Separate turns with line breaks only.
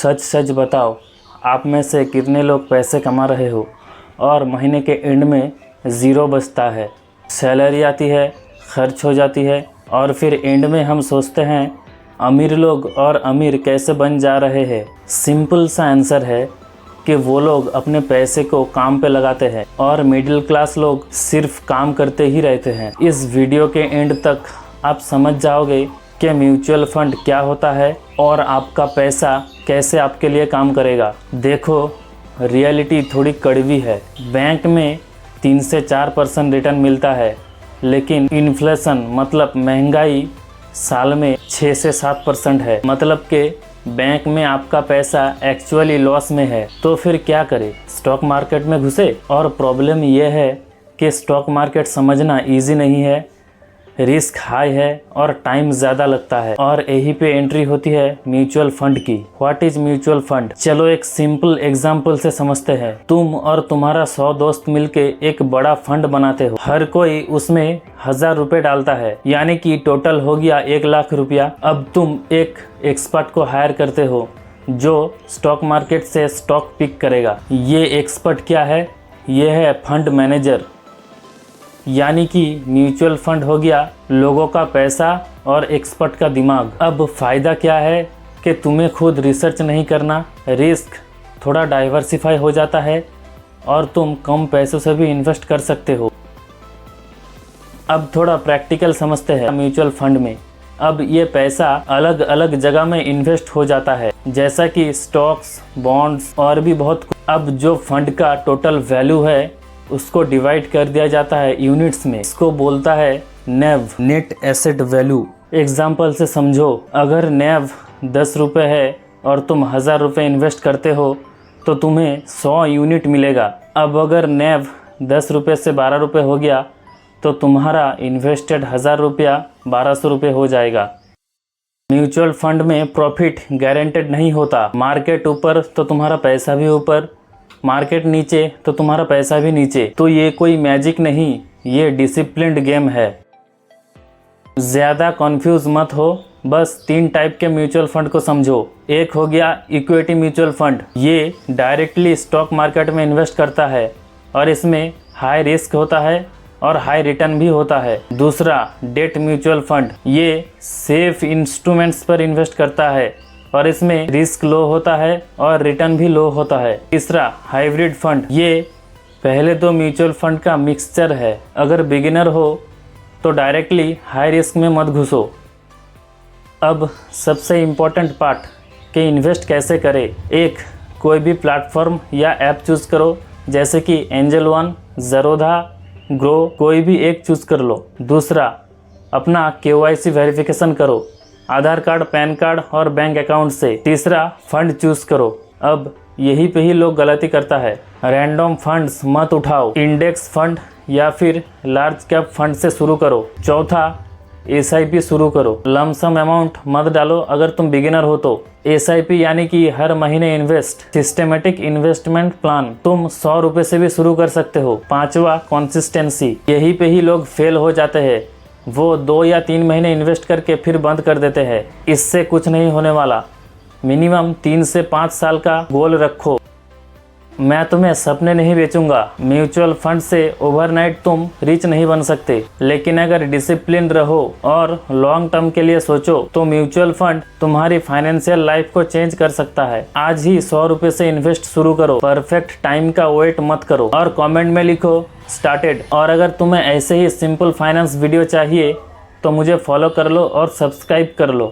सच सच बताओ, आप में से कितने लोग पैसे कमा रहे हो और महीने के एंड में ज़ीरो बचता है। सैलरी आती है, खर्च हो जाती है और फिर एंड में हम सोचते हैं अमीर लोग और अमीर कैसे बन जा रहे हैं। सिंपल सा आंसर है कि वो लोग अपने पैसे को काम पे लगाते हैं और मिडिल क्लास लोग सिर्फ काम करते ही रहते हैं। इस वीडियो के एंड तक आप समझ जाओगे कि म्यूचुअल फंड क्या होता है और आपका पैसा कैसे आपके लिए काम करेगा। देखो, रियलिटी थोड़ी कड़वी है। बैंक में 3 से 4% रिटर्न मिलता है, लेकिन इन्फ्लेशन मतलब महंगाई साल में 6 से 7% है। मतलब कि बैंक में आपका पैसा एक्चुअली लॉस में है। तो फिर क्या करें? स्टॉक मार्केट में घुसे। और प्रॉब्लम यह है कि स्टॉक मार्केट समझना इजी नहीं है, रिस्क हाई है और टाइम ज़्यादा लगता है। और यहीं पे एंट्री होती है म्यूचुअल फंड की। What is mutual fund? चलो एक सिंपल एग्जांपल से समझते हैं। तुम और तुम्हारा 100 दोस्त मिलके एक बड़ा फंड बनाते हो। हर कोई उसमें 1000 रुपए डालता है, यानी कि टोटल हो गया 1 लाख रुपया। अब तुम एक एक्सपर्ट को हायर करते हो जो स्टॉक मार्केट से स्टॉक पिक करेगा। ये एक्सपर्ट क्या है? ये है फंड मैनेजर। यानी कि म्यूचुअल फंड हो गया लोगों का पैसा और एक्सपर्ट का दिमाग। अब फ़ायदा क्या है कि तुम्हें खुद रिसर्च नहीं करना, रिस्क थोड़ा डाइवर्सिफाई हो जाता है और तुम कम पैसों से भी इन्वेस्ट कर सकते हो। अब थोड़ा प्रैक्टिकल समझते हैं म्यूचुअल फंड में। अब ये पैसा अलग अलग जगह में इन्वेस्ट हो जाता है, जैसा कि स्टॉक्स, बॉन्ड्स और भी बहुत कुछ। अब जो फंड का टोटल वैल्यू है उसको डिवाइड कर दिया जाता है यूनिट्स में। इसको बोलता है नेव, नेट एसेट वैल्यू। एग्जाम्पल से समझो, अगर नेव 10 रुपये है और तुम 1000 रुपये इन्वेस्ट करते हो तो तुम्हें 100 यूनिट मिलेगा। अब अगर नेव 10 रुपये से 12 रुपये हो गया तो तुम्हारा इन्वेस्टेड 1000 रुपया 1200 रुपये हो जाएगा। म्यूचुअल फंड में प्रॉफिट गारंटेड नहीं होता। मार्केट ऊपर तो तुम्हारा पैसा भी ऊपर, मार्केट नीचे तो तुम्हारा पैसा भी नीचे। तो ये कोई मैजिक नहीं, ये डिसिप्लिन्ड गेम है। ज़्यादा कंफ्यूज मत हो, बस 3 टाइप के म्यूचुअल फंड को समझो। एक हो गया इक्विटी म्यूचुअल फंड, ये डायरेक्टली स्टॉक मार्केट में इन्वेस्ट करता है और इसमें हाई रिस्क होता है और हाई रिटर्न भी होता है। दूसरा डेट म्यूचुअल फंड, ये सेफ इंस्ट्रूमेंट्स पर इन्वेस्ट करता है और इसमें रिस्क लो होता है और रिटर्न भी लो होता है। तीसरा हाइब्रिड फंड, ये पहले 2 म्यूचुअल फंड का मिक्सचर है। अगर बिगिनर हो तो डायरेक्टली हाई रिस्क में मत घुसो। अब सबसे इम्पोर्टेंट पार्ट कि इन्वेस्ट कैसे करें। एक, कोई भी प्लेटफॉर्म या ऐप चूज़ करो, जैसे कि एंजल वन, ज़रोधा, ग्रो, कोई भी एक चूज़ कर लो। दूसरा, अपना KYC वेरिफिकेशन करो, आधार कार्ड, पैन कार्ड और बैंक अकाउंट से। तीसरा, फंड चूज़ करो। अब यही पे ही लोग गलती करता है। रैंडम फंड्स मत उठाओ, इंडेक्स फंड या फिर लार्ज कैप फंड से शुरू करो। चौथा, SIP शुरू करो। लमसम अमाउंट मत डालो अगर तुम बिगिनर हो तो। SIP यानी कि हर महीने इन्वेस्ट। सिस्टेमेटिक इन्वेस्टमेंट प्लान, तुम 100 रुपये से भी शुरू कर सकते हो। पांचवा, कंसिस्टेंसी, यही पे ही लोग फेल हो जाते हैं। वो 2 या 3 महीने इन्वेस्ट करके फिर बंद कर देते हैं। इससे कुछ नहीं होने वाला। मिनिमम 3 से 5 साल का गोल रखो। मैं तुम्हें सपने नहीं बेचूंगा। म्यूचुअल फंड से ओवरनाइट तुम रिच नहीं बन सकते, लेकिन अगर डिसिप्लिन रहो और लॉन्ग टर्म के लिए सोचो तो म्यूचुअल फंड तुम्हारी फाइनेंशियल लाइफ को चेंज कर सकता है। आज ही 100 रुपये से इन्वेस्ट शुरू करो। परफेक्ट टाइम का वेट मत करो और कमेंट में लिखो स्टार्टेड। और अगर तुम्हें ऐसे ही सिंपल फाइनेंस वीडियो चाहिए तो मुझे फॉलो कर लो और सब्सक्राइब कर लो।